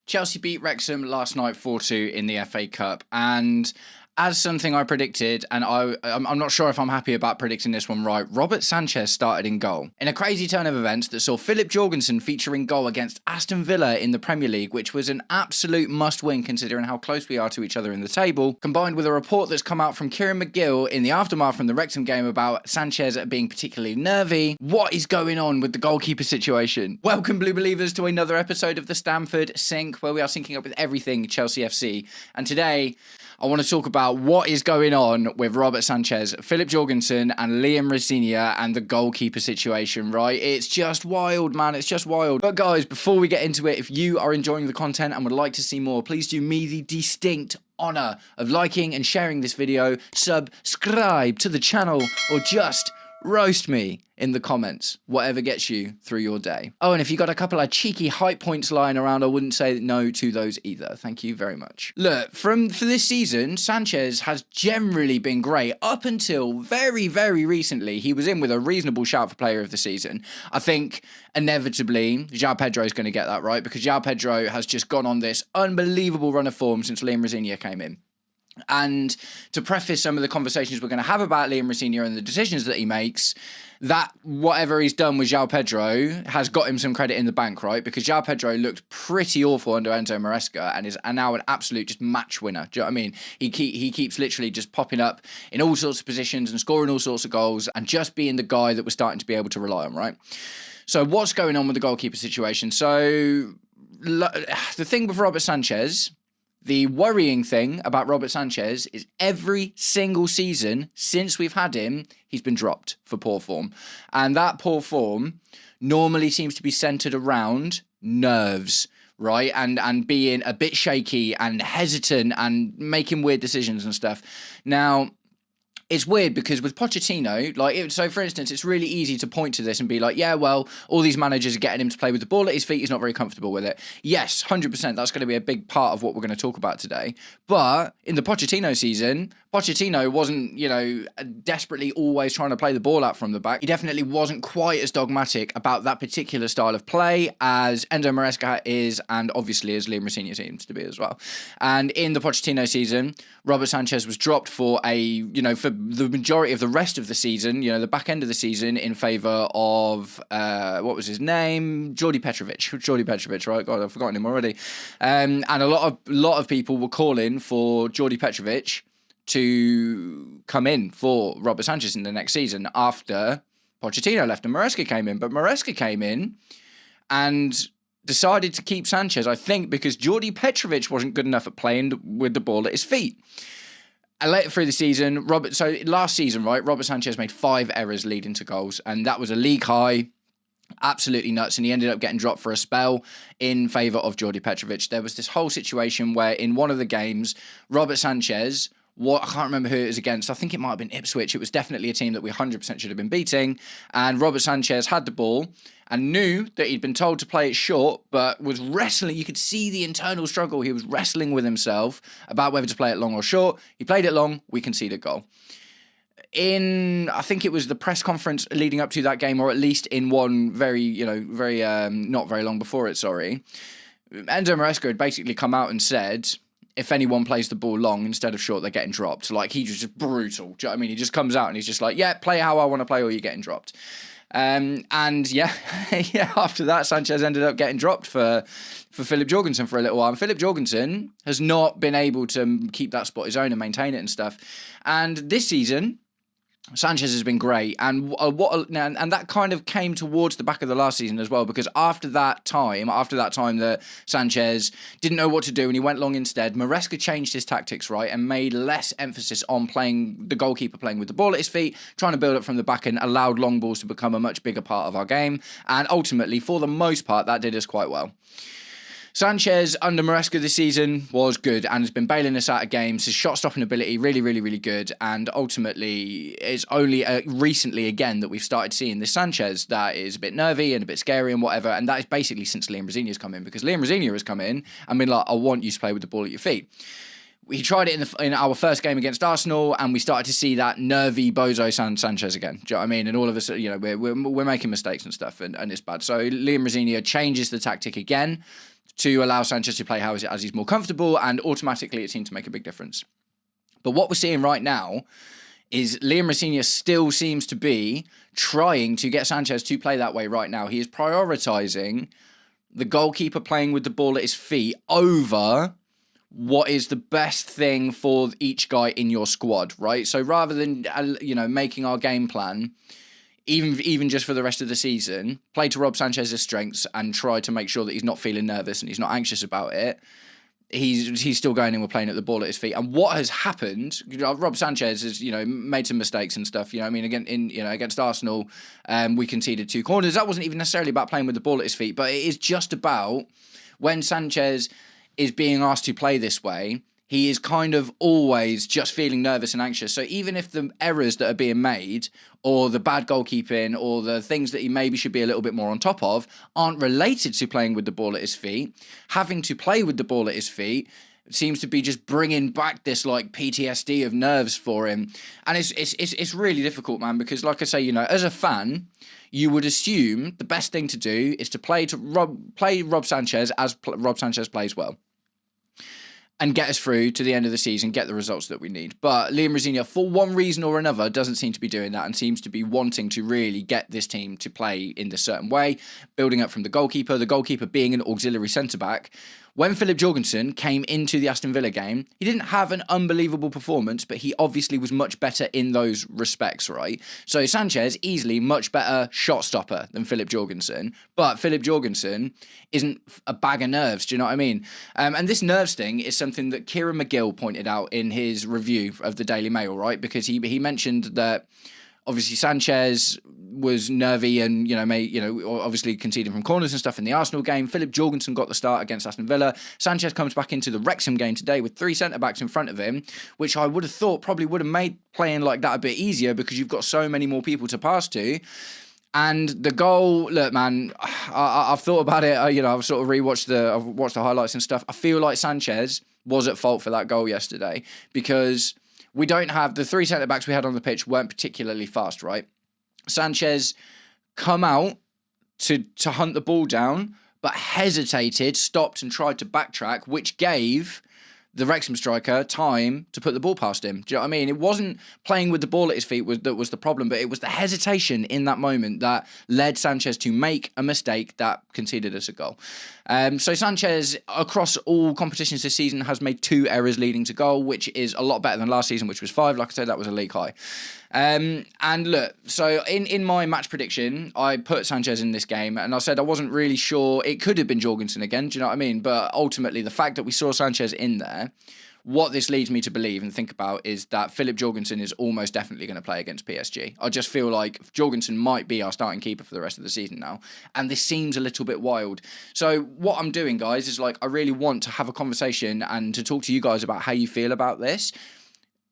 Chelsea beat Wrexham last night 4-2 in the FA Cup, and as something I predicted, and I'm not sure if I'm happy about predicting this one right, Robert Sanchez started in goal. In a crazy turn of events that saw Filip Jorgensen feature in goal against Aston Villa in the Premier League, which was an absolute must-win considering how close we are to each other in the table, combined with a report that's come out from Kieran McGill in the aftermath from the Wrexham game about Sanchez being particularly nervy. What is going on with the goalkeeper situation? Welcome, Blue Believers, to another episode of the Stamford Sync, where we are syncing up with everything Chelsea FC. And today, I want to talk about what is going on with Robert Sanchez, Filip Jorgensen and Liam Rosinia and the goalkeeper situation, right? It's just wild, man. It's just wild. But guys, before we get into it, if you are enjoying the content and would like to see more, please do me the distinct honour of liking and sharing this video, subscribe to the channel, or just roast me in the comments, whatever gets you through your day. Oh, and if you got a couple of cheeky hype points lying around, I wouldn't say no to those either. Thank you very much. Look, for this season, Sanchez has generally been great up until very, very recently. He was in with a reasonable shout for player of the season. I think inevitably João Pedro is going to get that right, because João Pedro has just gone on this unbelievable run of form since Liam Rosinia came in. And to preface some of the conversations we're going to have about Liam Rosinia and the decisions that he makes, that whatever he's done with João Pedro has got him some credit in the bank, right? Because João Pedro looked pretty awful under Enzo Maresca and is now an absolute just match winner. Do you know what I mean? He keeps literally just popping up in all sorts of positions and scoring all sorts of goals and just being the guy that we're starting to be able to rely on, right? So what's going on with the goalkeeper situation? So the thing with Robert Sanchez, the worrying thing about Robert Sanchez is every single season since we've had him, he's been dropped for poor form. And that poor form normally seems to be centered around nerves, right? And being a bit shaky and hesitant and making weird decisions and stuff. Now, it's weird because with Pochettino, so for instance, it's really easy to point to this and be like, yeah, well, all these managers are getting him to play with the ball at his feet. He's not very comfortable with it. Yes, 100%. That's going to be a big part of what we're going to talk about today. But in the Pochettino season, Pochettino wasn't, desperately always trying to play the ball out from the back. He definitely wasn't quite as dogmatic about that particular style of play as Enzo Maresca is, and obviously as Liam Rosinia seems to be as well. And in the Pochettino season, Robert Sanchez was dropped for for the majority of the rest of the season, the back end of the season, in favour of, what was his name? Jordi Petrovic, right? God, I've forgotten him already. And a lot of people were calling for Jordi Petrovic to come in for Robert Sanchez in the next season after Pochettino left and Maresca came in. But Maresca came in and decided to keep Sanchez, I think, because Jordi Petrovic wasn't good enough at playing with the ball at his feet. And later through the season, last season, right, Robert Sanchez made 5 errors leading to goals, and that was a league high. Absolutely nuts, and he ended up getting dropped for a spell in favour of Jordi Petrovic. There was this whole situation where in one of the games, Robert Sanchez, I can't remember who it was against. I think it might have been Ipswich. It was definitely a team that we 100% should have been beating. And Robert Sanchez had the ball and knew that he'd been told to play it short, but was wrestling. You could see the internal struggle. He was wrestling with himself about whether to play it long or short. He played it long. We conceded a goal. I think it was the press conference leading up to that game, or at least in one not very long before it, sorry, Enzo Maresca had basically come out and said, if anyone plays the ball long instead of short, they're getting dropped. Like, he was just brutal. Do you know what I mean? He just comes out and he's just like, yeah, play how I want to play or you're getting dropped. After that, Sanchez ended up getting dropped for Filip Jorgensen for a little while. And Filip Jorgensen has not been able to keep that spot his own and maintain it and stuff. And this season, Sanchez has been great, and that kind of came towards the back of the last season as well, because after that time that Sanchez didn't know what to do and he went long instead, Maresca changed his tactics, right, and made less emphasis on playing the goalkeeper playing with the ball at his feet, trying to build up from the back, and allowed long balls to become a much bigger part of our game, and ultimately, for the most part, that did us quite well. Sanchez under Maresca this season was good and has been bailing us out of games. His shot-stopping ability really, really, really good. And ultimately, it's only recently again that we've started seeing this Sanchez that is a bit nervy and a bit scary and whatever. And that is basically since Liam Rosinia's come in, because Liam Rosinia has come in and been like, I want you to play with the ball at your feet. He tried it in our first game against Arsenal, and we started to see that nervy bozo Sanchez again. Do you know what I mean? And all of us, we're making mistakes and stuff, and it's bad. So Liam Rosinia changes the tactic again to allow Sanchez to play as he's more comfortable, and automatically it seemed to make a big difference. But what we're seeing right now is Liam Rosenior still seems to be trying to get Sanchez to play that way right now. He is prioritising the goalkeeper playing with the ball at his feet over what is the best thing for each guy in your squad, right? So rather than, making our game plan, even just for the rest of the season, play to Rob Sanchez's strengths and try to make sure that he's not feeling nervous and he's not anxious about it, he's still going in with playing at the ball at his feet. And what has happened, Rob Sanchez has, made some mistakes and stuff. Against Arsenal, we conceded 2 corners. That wasn't even necessarily about playing with the ball at his feet, but it is just about when Sanchez is being asked to play this way, he is kind of always just feeling nervous and anxious. So even if the errors that are being made or the bad goalkeeping or the things that he maybe should be a little bit more on top of aren't related to playing with the ball at his feet, having to play with the ball at his feet seems to be just bringing back this like PTSD of nerves for him. And it's really difficult, man, because like I say, as a fan, you would assume the best thing to do is to play Rob Sanchez as Rob Sanchez plays well, and get us through to the end of the season, get the results that we need. But Liam Rosenior, for one reason or another, doesn't seem to be doing that and seems to be wanting to really get this team to play in this certain way, building up from the goalkeeper being an auxiliary centre-back. When Filip Jorgensen came into the Aston Villa game, he didn't have an unbelievable performance, but he obviously was much better in those respects, right? So Sanchez, easily much better shot stopper than Filip Jorgensen, but Filip Jorgensen isn't a bag of nerves, do you know what I mean? And this nerves thing is something that Kieran McGill pointed out in his review of the Daily Mail, right? Because he mentioned that obviously Sanchez was nervy and, obviously conceding from corners and stuff in the Arsenal game. Filip Jorgensen got the start against Aston Villa. Sanchez comes back into the Wrexham game today with 3 centre-backs in front of him, which I would have thought probably would have made playing like that a bit easier because you've got so many more people to pass to. And the goal, look, man, I've thought about it. I've sort of I've watched the highlights and stuff. I feel like Sanchez was at fault for that goal yesterday because we don't have the 3 centre-backs we had on the pitch weren't particularly fast, right? Sanchez come out to hunt the ball down, but hesitated, stopped and tried to backtrack, which gave the Wrexham striker time to put the ball past him. Do you know what I mean? It wasn't playing with the ball at his feet that was the problem, but it was the hesitation in that moment that led Sanchez to make a mistake that conceded us a goal. So Sanchez, across all competitions this season, has made 2 errors leading to goal, which is a lot better than last season, which was 5. Like I said, that was a league high. And look, so in my match prediction, I put Sanchez in this game, and I said I wasn't really sure. It could have been Jorgensen again, do you know what I mean? But ultimately, the fact that we saw Sanchez in there, what this leads me to believe and think about is that Filip Jorgensen is almost definitely going to play against PSG. I just feel like Jorgensen might be our starting keeper for the rest of the season now, and this seems a little bit wild. So what I'm doing, guys, is I really want to have a conversation and to talk to you guys about how you feel about this.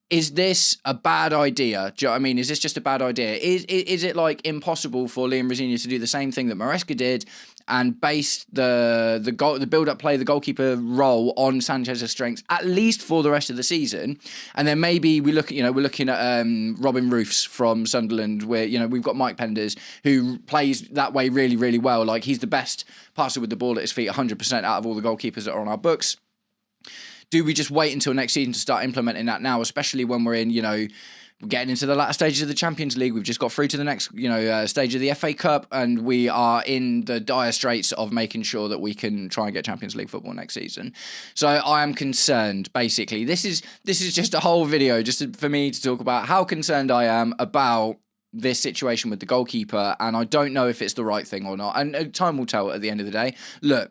Is this a bad idea? Do you know what I mean? Is this just a bad idea? Is it impossible for Liam Rosenior to do the same thing that Maresca did and base the build-up play, the goalkeeper role on Sanchez's strengths, at least for the rest of the season? And then maybe we're looking at Robin Roofs from Sunderland, where we've got Mike Penders, who plays that way really, really well. He's the best passer with the ball at his feet, 100% out of all the goalkeepers that are on our books. Do we just wait until next season to start implementing that now, especially when we're in, we're getting into the latter stages of the Champions League. We've just got through to the next, stage of the FA Cup, and we are in the dire straits of making sure that we can try and get Champions League football next season. So I am concerned, basically. This is just a whole video just for me to talk about how concerned I am about this situation with the goalkeeper, and I don't know if it's the right thing or not. And time will tell at the end of the day. Look,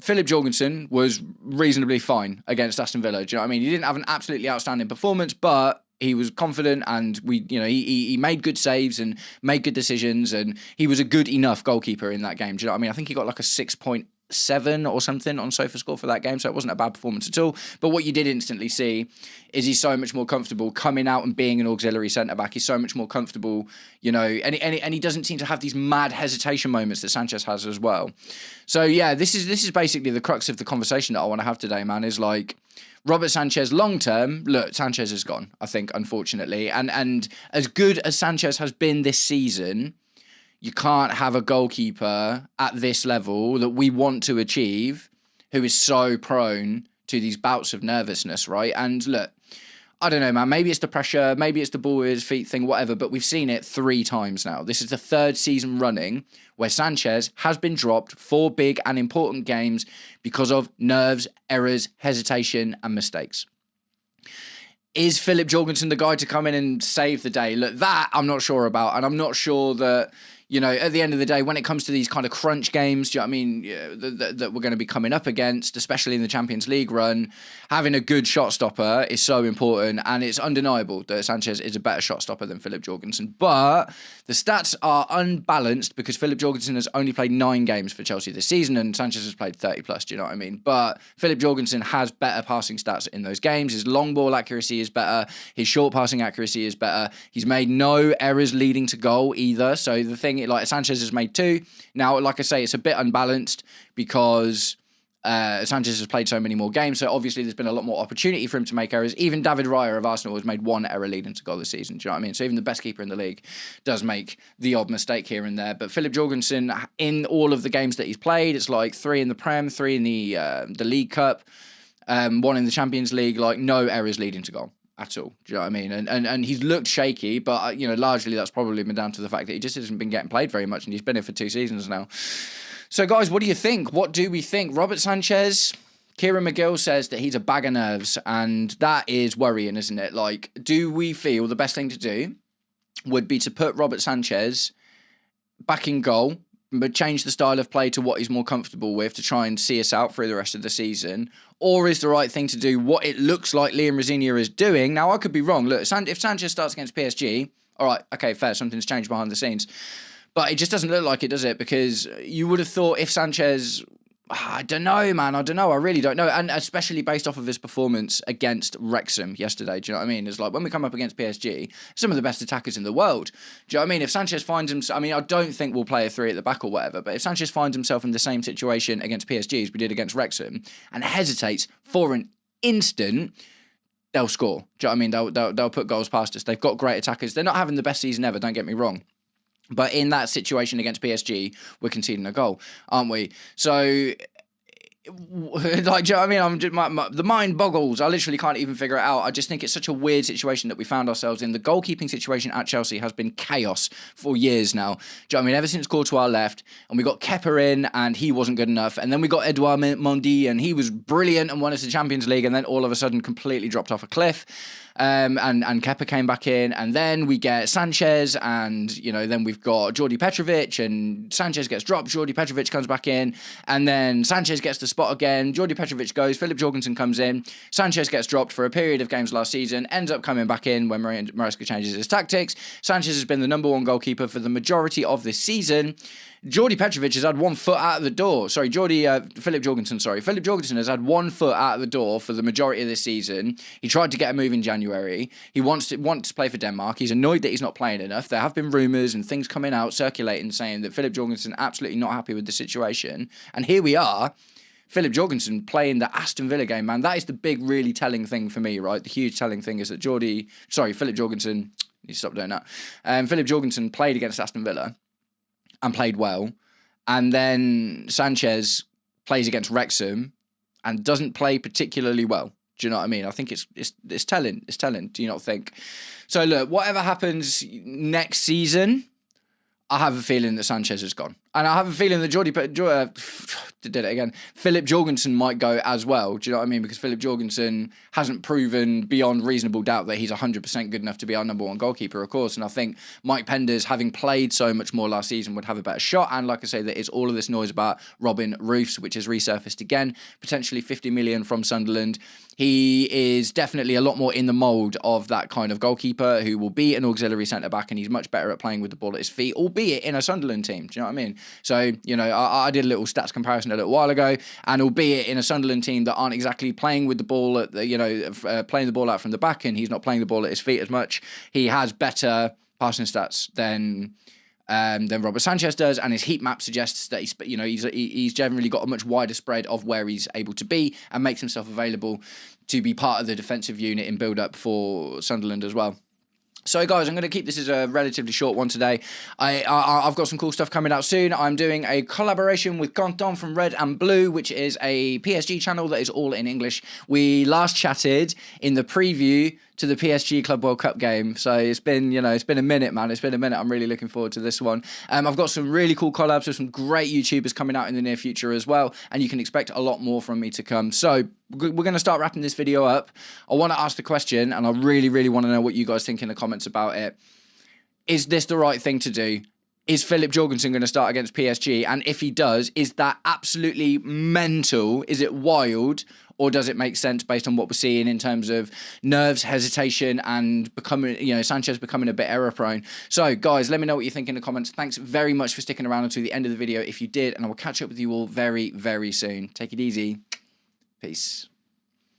Filip Jorgensen was reasonably fine against Aston Villa. Do you know what I mean? He didn't have an absolutely outstanding performance, but he was confident, and he made good saves and made good decisions, and he was a good enough goalkeeper in that game. Do you know what I mean? I think he got a 6.7 or something on SofaScore for that game, so it wasn't a bad performance at all. But what you did instantly see is he's so much more comfortable coming out and being an auxiliary centre-back. He's so much more comfortable, and he doesn't seem to have these mad hesitation moments that Sanchez has as well. So yeah, this is basically the crux of the conversation that I want to have today, man, is Robert Sanchez long term. Look, Sanchez is gone, I think, unfortunately. And as good as Sanchez has been this season, you can't have a goalkeeper at this level that we want to achieve who is so prone to these bouts of nervousness, right? And look, I don't know, man. Maybe it's the pressure, maybe it's the ball with his feet thing, whatever, but we've seen it 3 times now. This is the 3rd season running where Sanchez has been dropped for big and important games because of nerves, errors, hesitation, and mistakes. Is Filip Jorgensen the guy to come in and save the day? Look, that I'm not sure about, and I'm not sure that, you know, at the end of the day, when it comes to these kind of crunch games, do you know what I mean, that we're going to be coming up against, especially in the Champions League run, having a good shot stopper is so important, and it's undeniable that Sanchez is a better shot stopper than Filip Jorgensen. But the stats are unbalanced because Filip Jorgensen has only played 9 games for Chelsea this season, and Sanchez has played 30 plus, do you know what I mean? But Filip Jorgensen has better passing stats in those games. His long ball accuracy is better. His short passing accuracy is better. He's made no errors leading to goal either. So the thing, like, Sanchez has made 2. Now, like I say, it's a bit unbalanced because Sanchez has played so many more games, so obviously there's been a lot more opportunity for him to make errors. Even David Raya of Arsenal has made 1 error leading to goal this season, do you know what I mean? So even the best keeper in the league does make the odd mistake here and there. But Filip Jorgensen, in all of the games that he's played, it's like 3 in the Prem, 3 in the League Cup, 1 in the Champions League, like no errors leading to goal at all. Do you know what I mean? And he's looked shaky, but you know, largely that's probably been down to the fact that he just hasn't been getting played very much, and he's been here for 2 seasons now. So guys, what do you think? What do we think? Robert Sanchez, Kieran McGill says that he's a bag of nerves, and that is worrying, isn't it? Like, do we feel the best thing to do would be to put Robert Sanchez back in goal, but change the style of play to what he's more comfortable with to try and see us out through the rest of the season? Or is the right thing to do what it looks like Liam Rosenior is doing? Now, I could be wrong. Look, if Sanchez starts against PSG, all right, okay, fair, something's changed behind the scenes. But it just doesn't look like it, does it? Because you would have thought if Sanchez... I don't know, man. I don't know. I really don't know. And especially based off of his performance against Wrexham yesterday. Do you know what I mean? It's like when we come up against PSG, some of the best attackers in the world. Do you know what I mean? If Sanchez finds himself... I mean, I don't think we'll play a 3 at the back or whatever, but if Sanchez finds himself in the same situation against PSG as we did against Wrexham and hesitates for an instant... they'll score. Do you know what I mean? They'll put goals past us. They've got great attackers. They're not having the best season ever, don't get me wrong. But in that situation against PSG, we're conceding a goal, aren't we? So, like, do you know what I mean? The mind boggles. I literally can't even figure it out. I just think it's such a weird situation that we found ourselves in. The goalkeeping situation at Chelsea has been chaos for years now. Do you know what I mean? Ever since Courtois left, and we got Kepa in, and he wasn't good enough. And then we got Edouard Mendy, and he was brilliant and won us the Champions League, and then all of a sudden completely dropped off a cliff. And Kepa came back in, and then we get Sanchez, and you know, then we've got Jordi Petrovic, and Sanchez gets dropped, Jordi Petrovic comes back in, and then Sanchez gets the spot again, Jordi Petrovic goes, Filip Jorgensen comes in, Sanchez gets dropped for a period of games last season, ends up coming back in when Maresca changes his tactics. Sanchez has been the number 1 goalkeeper for the majority of this season. Jordi Petrovic has had 1 foot out of the door. Filip Jorgensen, Filip Jorgensen has had 1 foot out of the door for the majority of this season. He tried to get a move in January. He wants to play for Denmark. He's annoyed that he's not playing enough. There have been rumours and things coming out, circulating, saying that Filip Jorgensen absolutely not happy with the situation. And here we are, Filip Jorgensen playing the Aston Villa game, man. That is the big, really telling thing for me, right? The huge telling thing is that Filip Jorgensen, you stop doing that. Filip Jorgensen played against Aston Villa and played well, and then Sanchez plays against Wrexham and doesn't play particularly well. Do you know what I mean? I think it's telling. It's telling. Do you not think? So look, whatever happens next season, I have a feeling that Sanchez is gone. And I have a feeling that Filip Jorgensen might go as well. Do you know what I mean? Because Filip Jorgensen hasn't proven beyond reasonable doubt that he's 100% good enough to be our number 1 goalkeeper, of course. And I think Mike Penders, having played so much more last season, would have a better shot. And like I say, there is all of this noise about Robin Roofs, which has resurfaced again, potentially 50 million from Sunderland. He is definitely a lot more in the mould of that kind of goalkeeper who will be an auxiliary centre-back, and he's much better at playing with the ball at his feet, albeit in a Sunderland team. Do you know what I mean? So, you know, I did a little stats comparison a little while ago, and albeit in a Sunderland team that aren't exactly playing with the ball at the, playing the ball out from the back, and he's not playing the ball at his feet as much, he has better passing stats than Robert Sanchez does, and his heat map suggests that he's generally got a much wider spread of where he's able to be and makes himself available to be part of the defensive unit in build-up for Sunderland as well. So guys, I'm going to keep this as a relatively short one today. I've got some cool stuff coming out soon. I'm doing a collaboration with Quentin from Red and Blue, which is a PSG channel that is all in English. We last chatted in the preview to the PSG Club World Cup game. So it's been, it's been a minute, man. It's been a minute. I'm really looking forward to this one. I've got some really cool collabs with some great YouTubers coming out in the near future as well. And you can expect a lot more from me to come. So we're going to start wrapping this video up. I want to ask the question, and I really, really want to know what you guys think in the comments about it. Is this the right thing to do? Is Filip Jorgensen going to start against PSG? And if he does, is that absolutely mental? Is it wild? Or does it make sense based on what we're seeing in terms of nerves, hesitation, and becoming, Sanchez becoming a bit error prone? So, guys, let me know what you think in the comments. Thanks very much for sticking around until the end of the video if you did. And I will catch up with you all very, very soon. Take it easy. Peace.